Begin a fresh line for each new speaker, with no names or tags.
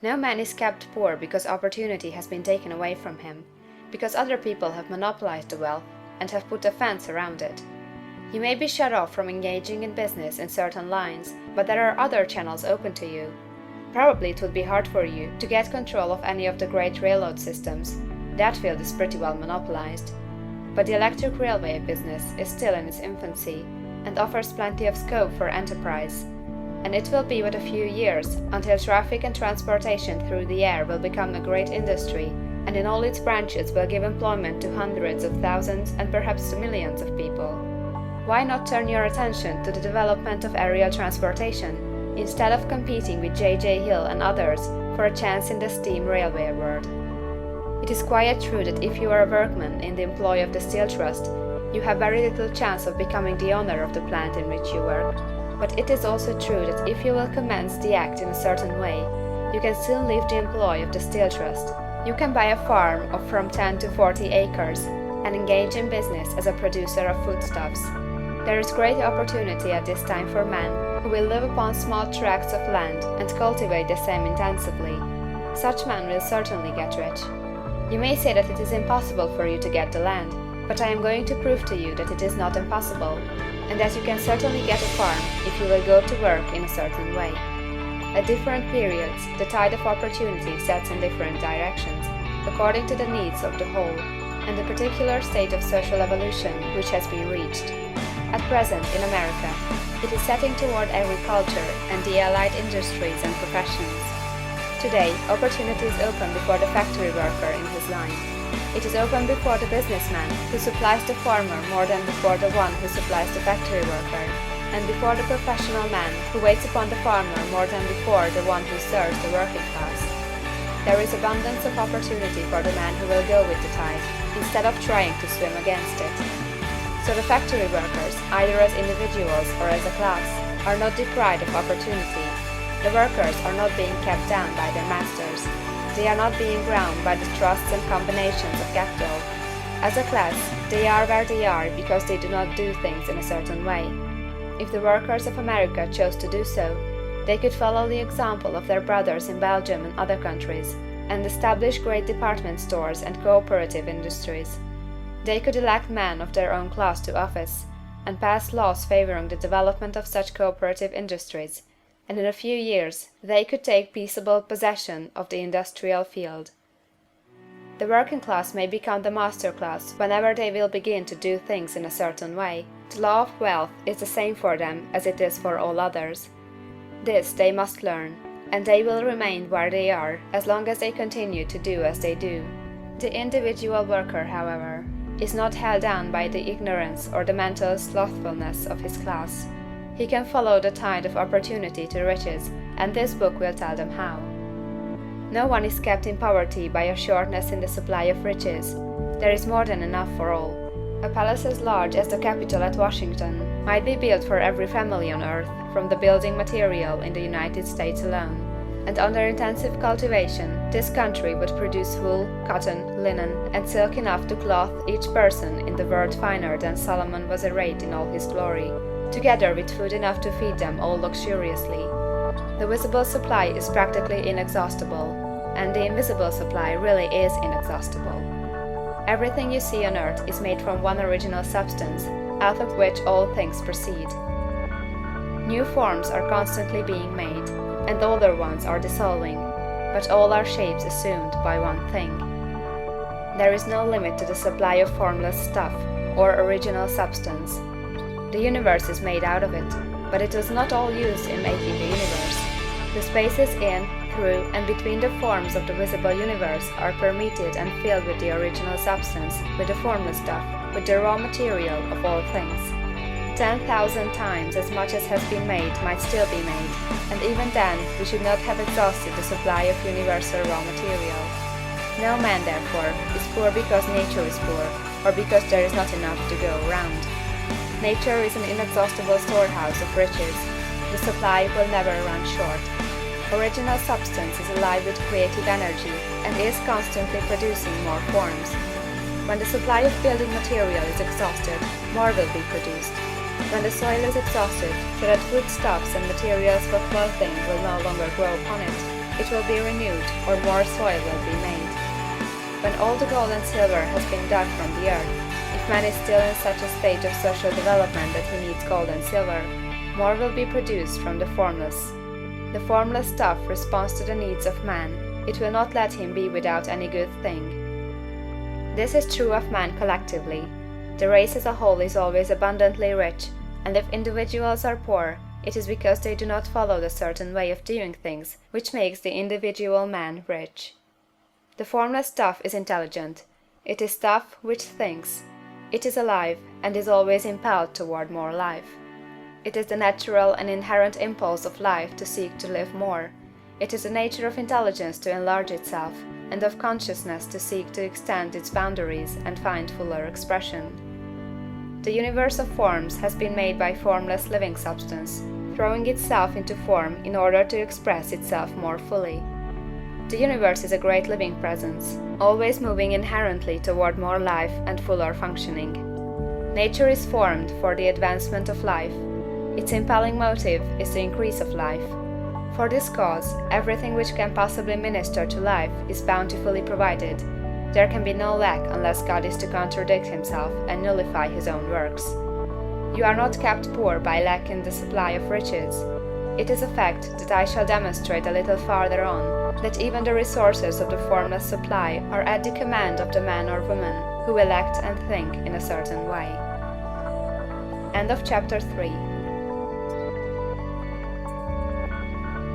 No man is kept poor because opportunity has been taken away from him, because other people have monopolized the wealth and have put a fence around it. You may be shut off from engaging in business in certain lines, but there are other channels open to you. Probably it would be hard for you to get control of any of the great railroad systems. That field is pretty well monopolized. But the electric railway business is still in its infancy and offers plenty of scope for enterprise. And it will be but a few years until traffic and transportation through the air will become a great industry, and in all its branches will give employment to hundreds of thousands and perhaps to millions of people. Why not turn your attention to the development of aerial transportation, instead of competing with J.J. Hill and others for a chance in the steam railway world? It is quite true that if you are a workman in the employ of the Steel Trust, you have very little chance of becoming the owner of the plant in which you work. But it is also true that if you will commence the act in a certain way, you can still leave the employ of the Steel Trust. You can buy a farm of from 10 to 40 acres and engage in business as a producer of foodstuffs. There is great opportunity at this time for men who will live upon small tracts of land and cultivate the same intensively. Such men will certainly get rich. You may say that it is impossible for you to get the land, but I am going to prove to you that it is not impossible, and that you can certainly get a farm if you will go to work in a certain way. At different periods, the tide of opportunity sets in different directions, according to the needs of the whole, and the particular state of social evolution which has been reached. At present, in America, it is setting toward agriculture and the allied industries and professions. Today, opportunity is open before the factory worker in his line. It is open before the businessman who supplies the farmer more than before the one who supplies the factory worker, and before the professional man who waits upon the farmer more than before the one who serves the working class. There is abundance of opportunity for the man who will go with the tide, instead of trying to swim against it. So the factory workers, either as individuals or as a class, are not deprived of opportunity. The workers are not being kept down by their masters. They are not being ground by the trusts and combinations of capital. As a class, they are where they are because they do not do things in a certain way. If the workers of America chose to do so, they could follow the example of their brothers in Belgium and other countries, and establish great department stores and cooperative industries. They could elect men of their own class to office, and pass laws favoring the development of such cooperative industries, and in a few years they could take peaceable possession of the industrial field. The working class may become the master class whenever they will begin to do things in a certain way. The law of wealth is the same for them as it is for all others. This they must learn, and they will remain where they are as long as they continue to do as they do. The individual worker, however, is not held down by the ignorance or the mental slothfulness of his class. He can follow the tide of opportunity to riches, and this book will tell them how. No one is kept in poverty by a shortness in the supply of riches. There is more than enough for all. A palace as large as the Capitol at Washington might be built for every family on earth from the building material in the United States alone, and under intensive cultivation, this country would produce wool, cotton, linen, and silk enough to clothe each person in the world finer than Solomon was arrayed in all his glory, together with food enough to feed them all luxuriously. The visible supply is practically inexhaustible, and the invisible supply really is inexhaustible. Everything you see on earth is made from one original substance, out of which all things proceed. New forms are constantly being made, and older ones are dissolving, but all are shapes assumed by one thing. There is no limit to the supply of formless stuff, or original substance. The universe is made out of it, but it was not all used in making the universe. The spaces in, through, and between the forms of the visible universe are permeated and filled with the original substance, with the formless stuff, with the raw material of all things. 10,000 times as much as has been made might still be made, and even then we should not have exhausted the supply of universal raw material. No man, therefore, is poor because nature is poor, or because there is not enough to go around. Nature is an inexhaustible storehouse of riches. The supply will never run short. Original substance is alive with creative energy and is constantly producing more forms. When the supply of building material is exhausted, more will be produced. When the soil is exhausted, so that foodstuffs and materials for clothing will no longer grow upon it, it will be renewed, or more soil will be made. When all the gold and silver has been dug from the earth, if man is still in such a stage of social development that he needs gold and silver, more will be produced from the formless. The formless stuff responds to the needs of man, it will not let him be without any good thing. This is true of man collectively. The race as a whole is always abundantly rich, and if individuals are poor, it is because they do not follow the certain way of doing things which makes the individual man rich. The formless stuff is intelligent. It is stuff which thinks. It is alive, and is always impelled toward more life. It is the natural and inherent impulse of life to seek to live more. It is the nature of intelligence to enlarge itself, and of consciousness to seek to extend its boundaries and find fuller expression. The universe of forms has been made by formless living substance, throwing itself into form in order to express itself more fully. The universe is a great living presence, always moving inherently toward more life and fuller functioning. Nature is formed for the advancement of life. Its impelling motive is the increase of life. For this cause, everything which can possibly minister to life is bountifully provided. There can be no lack unless God is to contradict himself and nullify his own works. You are not kept poor by lack in the supply of riches. It is a fact that I shall demonstrate a little farther on, that even the resources of the formless supply are at the command of the man or woman who will act and think in a certain way. End of chapter 3.